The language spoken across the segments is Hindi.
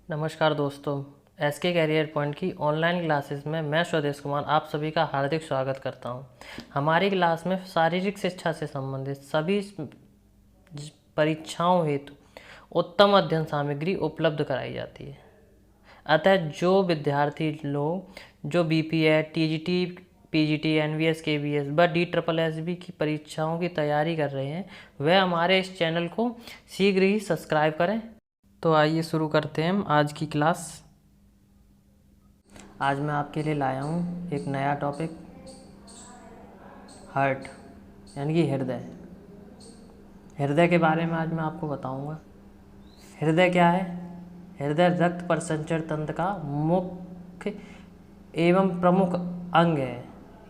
नमस्कार दोस्तों, एसके कैरियर पॉइंट की ऑनलाइन क्लासेस में मैं स्वदेश कुमार आप सभी का हार्दिक स्वागत करता हूं। हमारी क्लास में शारीरिक शिक्षा से संबंधित सभी परीक्षाओं हेतु उत्तम अध्ययन सामग्री उपलब्ध कराई जाती है। अतः जो विद्यार्थी लोग जो BPEd, TGT, PGT, NVS, KVS व DSSB की परीक्षाओं की तैयारी कर रहे हैं, वह हमारे इस चैनल को शीघ्र ही सब्सक्राइब करें। तो आइए शुरू करते हैं हम आज की क्लास। आज मैं आपके लिए लाया हूँ एक नया टॉपिक, हार्ट यानी कि हृदय। हृदय के बारे में आज मैं आपको बताऊँगा। हृदय क्या है? हृदय रक्त परिसंचरण तंत्र का मुख्य एवं प्रमुख अंग है।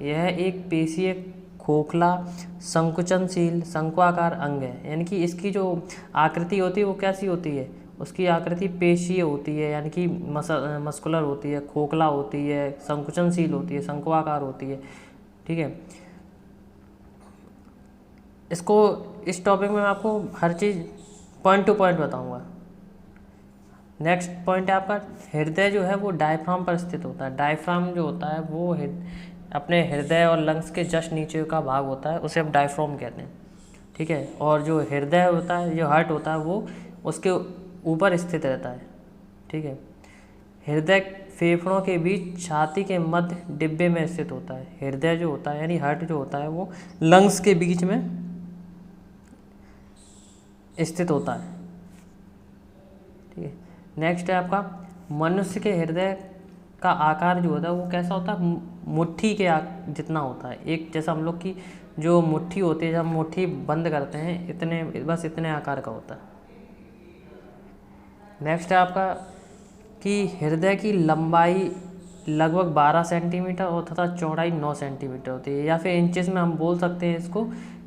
यह एक पेशीय खोखला संकुचनशील शंक्वाकार अंग है, यानी कि इसकी जो आकृति होती है वो कैसी होती है? उसकी आकृति पेशीय होती है, यानी कि मस्कुलर होती है, खोखला होती है, संकुचनशील होती है, शंक्वाकार होती है। ठीक है, इसको इस टॉपिक में मैं आपको हर चीज़ पॉइंट टू पॉइंट बताऊंगा। नेक्स्ट पॉइंट है आपका, हृदय जो है वो डायफ्राम पर स्थित होता है। डायफ्राम जो होता है वो अपने हृदय और लंग्स के जस्ट नीचे का भाग होता है, उसे हम डायफ्राम कहते हैं। ठीक है, और जो हृदय होता है, जो हार्ट होता है, वो उसके ऊपर स्थित रहता है। ठीक है, हृदय फेफड़ों के बीच छाती के मध्य डिब्बे में स्थित होता है। हृदय जो होता है यानी हार्ट जो होता है वो लंग्स के बीच में स्थित होता है। ठीक है, नेक्स्ट है आपका, मनुष्य के हृदय का आकार जो होता है वो कैसा होता है? मुट्ठी के जितना होता है। एक जैसा हम लोग की जो मुट्ठी होती है, जब हम मुट्ठी बंद करते हैं, इतने बस इतने आकार का होता है। नेक्स्ट है आपका कि हृदय की लंबाई लगभग 12 सेंटीमीटर और तथा चौड़ाई 9 सेंटीमीटर होती है, या फिर इंचेस में हम बोल सकते हैं इसको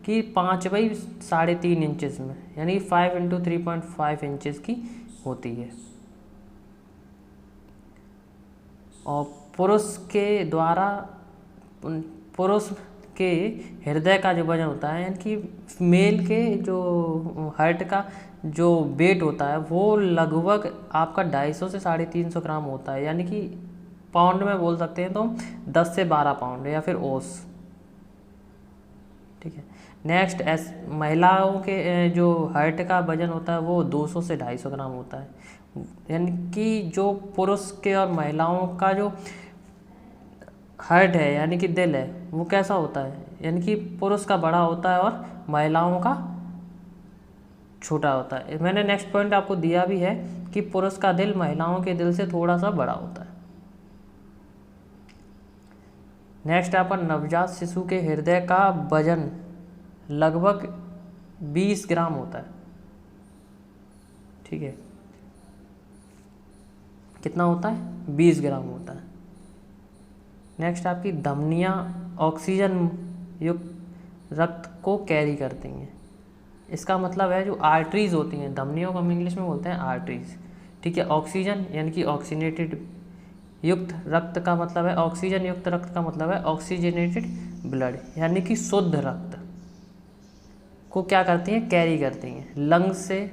कि 5/3.5 इंचेस में, यानी 5 × 3.5 इंचेस की होती है। और पुरुष के हृदय का जो वजन होता है, यानी कि मेल के जो हार्ट का जो वेट होता है वो लगभग आपका 250 से 350 ग्राम होता है, यानी कि पाउंड में बोल सकते हैं तो 10 से 12 पाउंड या फिर ओस। ठीक है, नेक्स्ट महिलाओं के जो हार्ट का वजन होता है वो 200 से 250 ग्राम होता है, यानी कि जो पुरुष के और महिलाओं का जो हार्ट है यानी कि दिल है वो कैसा होता है? यानी कि पुरुष का बड़ा होता है और महिलाओं का छोटा होता है। मैंने नेक्स्ट पॉइंट आपको दिया भी है कि पुरुष का दिल महिलाओं के दिल से थोड़ा सा बड़ा होता है। नेक्स्ट आपका, नवजात शिशु के हृदय का वजन लगभग 20 ग्राम होता है। ठीक है, कितना होता है? 20 ग्राम होता है। नेक्स्ट आपकी धमनियाँ ऑक्सीजन युक्त रक्त को कैरी करती हैं। इसका मतलब है जो आर्टरीज होती हैं, धमनियों को हम इंग्लिश में बोलते हैं आर्टरीज। ठीक है, ऑक्सीजन यानी कि ऑक्सीनेटेड युक्त रक्त का मतलब है, ऑक्सीजन युक्त रक्त का मतलब है ऑक्सीजनेटेड ब्लड, यानी कि शुद्ध रक्त को क्या करती हैं? कैरी करती हैं लंग्स से।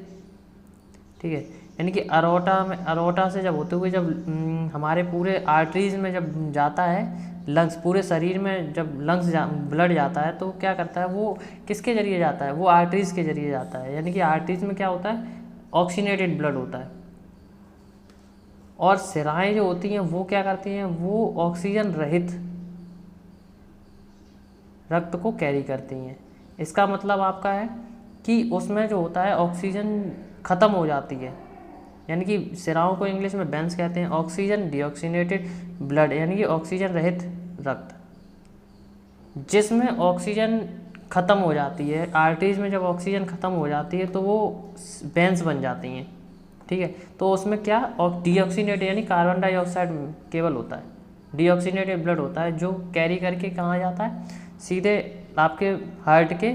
ठीक है, यानी कि अरोटा से जब होते हुए जब हमारे पूरे आर्टरीज में जब जाता है, लंग्स पूरे शरीर में जब ब्लड जाता है तो क्या करता है? वो किसके जरिए जाता है? वो आर्टरीज के जरिए जाता है, यानी कि आर्टरीज में क्या होता है? ऑक्सीनेटेड ब्लड होता है। और सिराएं जो होती हैं वो क्या करती हैं? वो ऑक्सीजन रहित रक्त को कैरी करती हैं। इसका मतलब आपका है कि उसमें जो होता है ऑक्सीजन ख़त्म हो जाती है, यानी कि सिराओं को इंग्लिश में वेन्स कहते हैं। ऑक्सीजन डीऑक्सीनेटेड ब्लड यानी कि ऑक्सीजन रहित रक्त, जिसमें ऑक्सीजन ख़त्म हो जाती है। आर्टरीज में जब ऑक्सीजन ख़त्म हो जाती है तो वो वेन्स बन जाती हैं। ठीक है, तो उसमें क्या डीऑक्सीनेटेड यानी कार्बन डाइऑक्साइड केवल होता है, डीऑक्सीनेटेड ब्लड होता है, जो कैरी करके कहाँ जाता है? सीधे आपके हार्ट के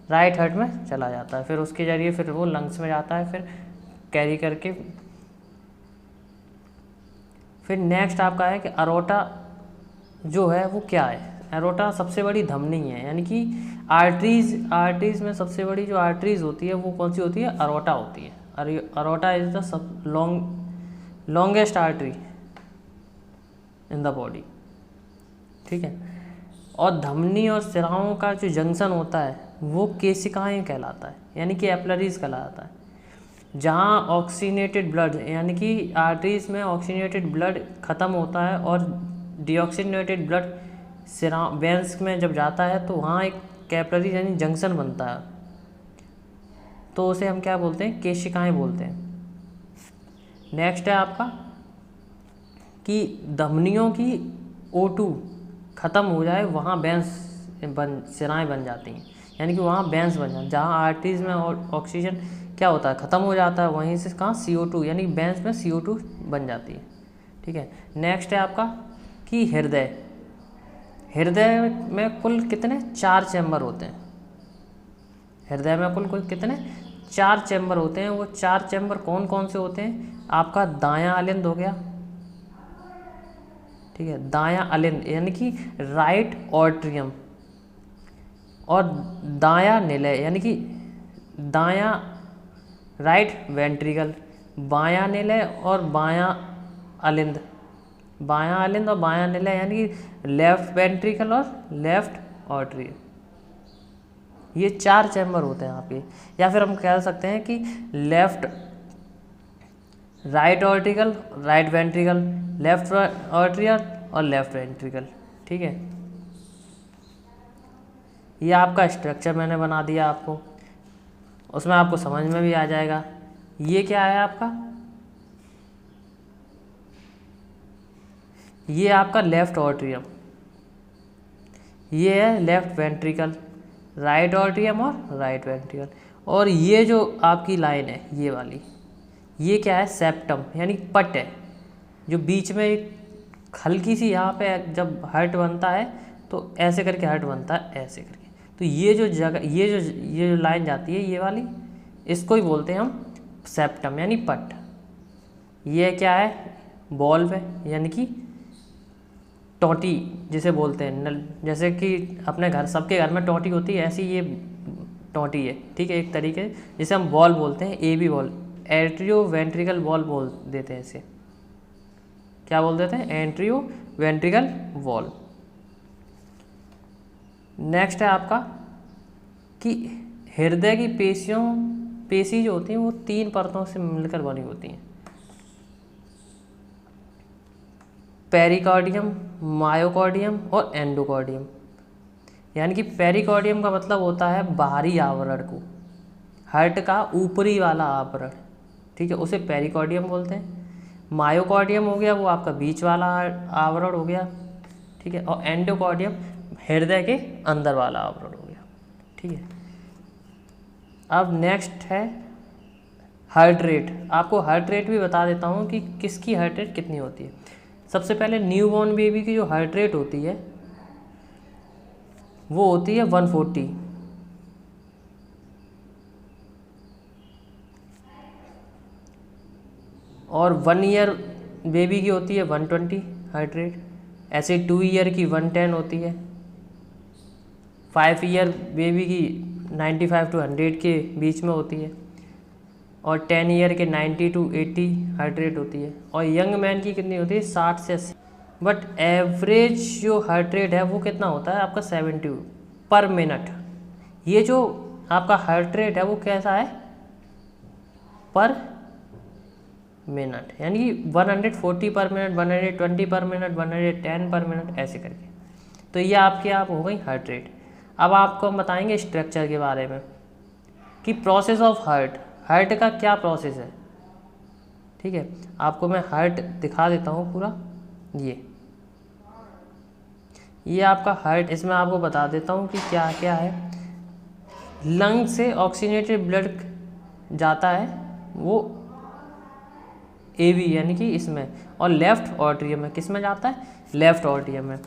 राइट हार्ट में चला जाता है, फिर उसके जरिए फिर वो लंग्स में जाता है, फिर कैरी करके। फिर नेक्स्ट आपका है कि अरोटा जो है वो क्या है? अरोटा सबसे बड़ी धमनी है, यानी कि आर्टरीज में सबसे बड़ी जो आर्टरीज होती है वो कौन सी होती है? अरोटा होती है। Aorta is the longest artery in the body, ठीक है। और धमनी और सिराओं का जो जंक्शन होता है वो केशिकाएं कहलाता है, यानी कि एपलरीज कहलाता है। जहाँ ऑक्सीनेटेड ब्लड, यानी कि आर्टरीज में ऑक्सीनेटेड ब्लड ख़त्म होता है और डीऑक्सीनेटेड ब्लड सिरा वेंस में जब जाता है तो वहाँ एक कैपिलरी यानी जंक्शन बनता है, तो उसे हम क्या बोलते हैं, केशिकाएं बोलते हैं। नेक्स्ट है आपका कि धमनियों की O2 ख़त्म हो जाए वहाँ वेंस सिराएँ बन जाती हैं, यानी कि वहाँ वेंस बन जाती हैं। जहाँ आर्टरीज में ऑक्सीजन क्या होता है, ख़त्म हो जाता है, वहीं से कहाँ CO2 यानी वेंस में CO2 बन जाती है, ठीक है। नेक्स्ट है आपका कि हृदय में कुल कितने 4 चैम्बर होते हैं। हृदय में कुल कितने 4 चैम्बर होते हैं। वो 4 चैम्बर कौन कौन से होते हैं, आपका दायां अलिंद हो गया, ठीक है, दायां अलिंद यानी कि राइट ऑर्ट्रियम, और दायां निलय यानी कि दायां राइट वेंट्रिकल, बायां निलय और बायां अलिंद, और बायां निलय यानी कि लेफ्ट वेंट्रिकल और लेफ्ट ऑर्ट्रियम। ये 4 चैम्बर होते हैं आपके, या फिर हम कह सकते हैं कि left right auricle, right ventricle, left atrial और लेफ्ट वेंट्रिकल, ठीक है। ये आपका स्ट्रक्चर मैंने बना दिया आपको, उसमें आपको समझ में भी आ जाएगा। ये क्या है आपका, ये आपका लेफ्ट ऑर्ट्रियम, ये है लेफ्ट वेंट्रिकल, राइट ऑर्ट्रियम और राइट वेंट्रिकल, और ये जो आपकी लाइन है ये वाली, ये क्या है, सेप्टम यानी पट है, जो बीच में एक हल्की सी यहाँ पे जब हार्ट बनता है तो ऐसे करके हार्ट बनता है, ऐसे करके। तो ये जो जगह, ये जो लाइन जाती है ये वाली, इसको ही बोलते हैं हम सेप्टम यानी पट। ये क्या है, बॉल्व है, यानी कि टोटी जिसे बोलते हैं, नल, जैसे कि अपने घर, सबके घर में टोटी होती है, ऐसी ये टोटी है, ठीक है, एक तरीके जिसे हम बॉल बोलते हैं, AB ball, atrio ventricle ball बोल देते हैं इसे। क्या बोल देते हैं, एट्रियो वेंट्रिकल वॉल। नेक्स्ट है आपका कि हृदय की पेशी जो होती हैं वो 3 परतों से मिलकर बनी होती हैं, पेरिकार्डियम, मायोकार्डियम और एंडोकार्डियम। यानी कि पेरिकार्डियम का मतलब होता है बाहरी आवरण को, हार्ट का ऊपरी वाला आवरण, ठीक है, उसे पेरिकार्डियम बोलते हैं। मायोकार्डियम हो गया वो आपका बीच वाला आवरण हो गया, ठीक है, और एंडोकार्डियम हृदय के अंदर वाला आवरण हो गया, ठीक है। अब नेक्स्ट है हार्ट रेट। आपको हार्ट रेट भी बता देता हूँ कि किसकी हार्ट रेट कितनी होती है। सबसे पहले न्यूबॉर्न बेबी की जो हार्ट रेट होती है वो होती है 140, और 1 ईयर बेबी की होती है 120 हार्ट रेट। ऐसे 2 ईयर की 110 होती है, 5 ईयर बेबी की 95 to 100 के बीच में होती है, और 10 ईयर के 90 to 80 हार्ट रेट होती है, और यंग मैन की कितनी होती है 60 से 80। बट एवरेज जो हार्ट रेट है वो कितना होता है आपका 70 पर मिनट। ये जो आपका हार्ट रेट है वो कैसा है, पर मिनट, यानी कि 140 पर मिनट, 120 पर मिनट, 110 पर मिनट, ऐसे करके। तो ये आपकी हो गई हार्ट रेट। अब आपको हम बताएंगे स्ट्रक्चर के बारे में कि प्रोसेस ऑफ हार्ट का क्या प्रोसेस है, ठीक है। आपको मैं हार्ट दिखा देता हूँ पूरा। ये आपका हार्ट, इसमें आपको बता देता हूँ कि क्या क्या है। लंग से ऑक्सीजनेटेड ब्लड जाता है वो AB यानी कि इसमें, और लेफ्ट ऑर्ट्रियम में, किस में जाता है, लेफ्ट ऑर्ट्रियम में।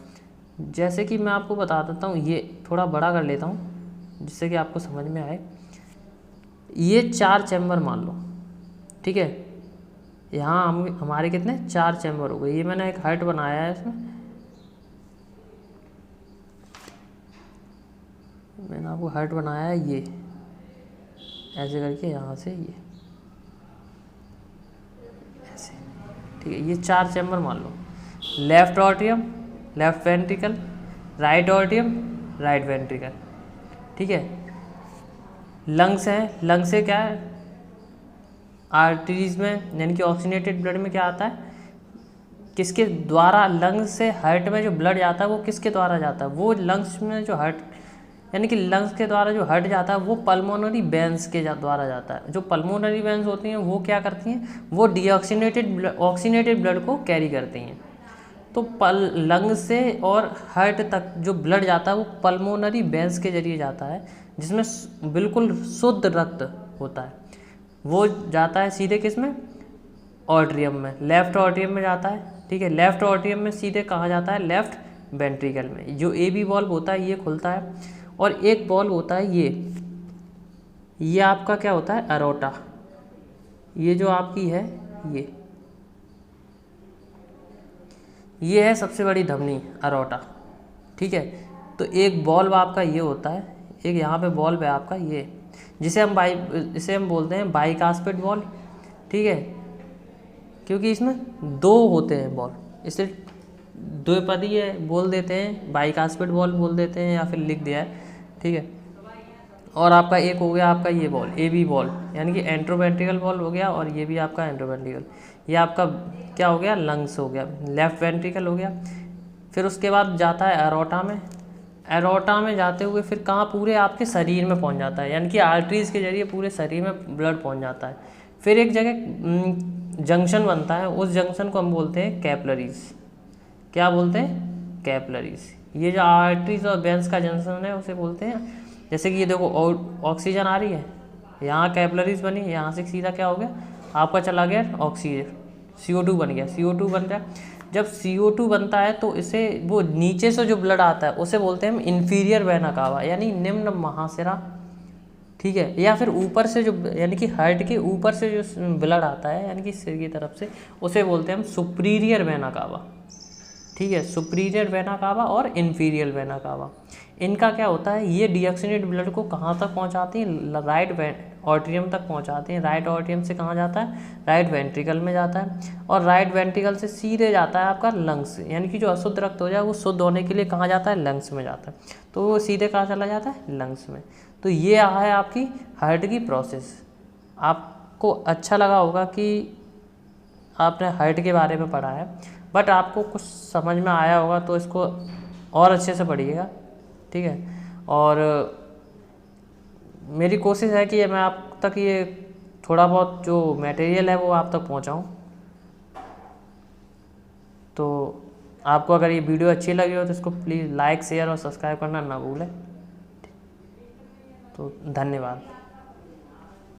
जैसे कि मैं आपको बता देता हूँ, ये थोड़ा बड़ा कर लेता हूँ जिससे कि आपको समझ में आए। ये 4 चैम्बर मान लो, ठीक है, यहाँ हमारे कितने 4 चैम्बर हो गए। ये मैंने एक हार्ट बनाया है, इसमें मैंने आपको हार्ट बनाया है, ये ऐसे करके यहाँ से ये ऐसे, ठीक है, ये 4 चैम्बर मान लो, left atrium, left ventricle, right atrium, right ventricle, ठीक है। लंग्स हैं, लंग्स से क्या है, आर्टरीज में यानी कि ऑक्सीनेटेड ब्लड में क्या आता है, किसके द्वारा, लंग्स से हार्ट में जो ब्लड जाता है वो किसके द्वारा जाता है, वो लंग्स में जो हार्ट यानी कि लंग्स के द्वारा जो हट जाता है वो पल्मोनरी वेंस के द्वारा जाता है। जो पल्मोनरी वेंस होती हैं वो क्या करती हैं, वो ऑक्सीनेटेड ब्लड को कैरी करती हैं। तो लंग से और हार्ट तक जो ब्लड जाता है वो पल्मोनरी वेंस के जरिए जाता है, जिसमें बिल्कुल शुद्ध रक्त होता है। वो जाता है सीधे किस में, ऑट्रियम में, लेफ्ट ऑट्रियम में जाता है, ठीक है। लेफ्ट ऑट्रियम में सीधे कहाँ जाता है, लेफ्ट वेंट्रिकल में। जो ए बी वॉल्व होता है ये खुलता है, और एक वॉल्व होता है ये आपका क्या होता है, अरोटा। ये जो आपकी है ये है सबसे बड़ी धमनी, अरोटा, ठीक है। तो एक वॉल्व आपका ये होता है, एक यहाँ पे वॉल्व है आपका ये, इसे हम बोलते हैं बाइकास्पिड वॉल्व, ठीक है, क्योंकि इसमें 2 होते हैं वॉल्व, इसे द्विपदीय बोल देते हैं, बाइकास्पिड वॉल्व बोल देते हैं, या फिर लिख दिया है, ठीक है। और आपका एक हो गया आपका ये वॉल्व, ए बी वॉल्व, यानी कि एंट्रोवेंट्रिकल वॉल्व हो गया, और ये भी आपका एंट्रोवेंट्रिकल, ये आपका क्या हो गया, लंग्स हो गया, लेफ्ट वेंट्रिकल हो गया। फिर उसके बाद जाता है एरोटा में, एरोटा में जाते हुए फिर कहाँ, पूरे आपके शरीर में पहुंच जाता है, यानी कि आर्टरीज के जरिए पूरे शरीर में ब्लड पहुंच जाता है। फिर एक जगह जंक्शन बनता है, उस जंक्शन को हम बोलते हैं कैपलरीज। क्या बोलते हैं, कैपलरीज। ये जो आर्टरीज और वेंस का जंक्शन है उसे बोलते हैं, जैसे कि ये देखो ऑक्सीजन आ रही है, यहाँ कैपलरीज बनी, यहाँ से सीधा क्या हो गया आपका, चला गया ऑक्सीजन, CO2 बन गया, CO2 बन गया। जब CO2 बनता है तो इसे वो नीचे से जो ब्लड आता है उसे बोलते हैं हम इन्फीरियर वेना कावा, यानी निम्न महाशिरा, ठीक है। या फिर ऊपर से जो यानी कि हार्ट के ऊपर से जो ब्लड आता है यानी कि सिर की तरफ से, उसे बोलते हैं हम सुपीरियर वेना कावा, ठीक है। सुपीरियर वेना कावा और इन्फीरियर वेना कावा, इनका क्या होता है, ये डीऑक्सीनेटेड ब्लड को कहाँ तक पहुँचाती हैं, राइट ऑट्रियम तक पहुँचाते हैं। राइट ऑट्रियम से कहाँ जाता है, राइट वेंट्रिकल में जाता है, और राइट वेंट्रिकल से सीधे जाता है आपका लंग्स, यानी कि जो अशुद्ध रक्त हो जाए वो शुद्ध होने के लिए कहाँ जाता है, लंग्स में जाता है। तो वो सीधे कहाँ चला जाता है, लंग्स में। तो ये है आपकी हार्ट की प्रोसेस। आपको अच्छा लगा होगा कि आपने हार्ट के बारे में पढ़ा है, बट आपको कुछ समझ में आया होगा तो इसको और अच्छे से पढ़िएगा, ठीक है। और मेरी कोशिश है कि मैं आप तक ये थोड़ा बहुत जो मटेरियल है वो आप तक पहुंचाऊं। तो आपको अगर ये वीडियो अच्छी लगी हो तो इसको प्लीज़ लाइक, शेयर और सब्सक्राइब करना ना भूलें। तो धन्यवाद।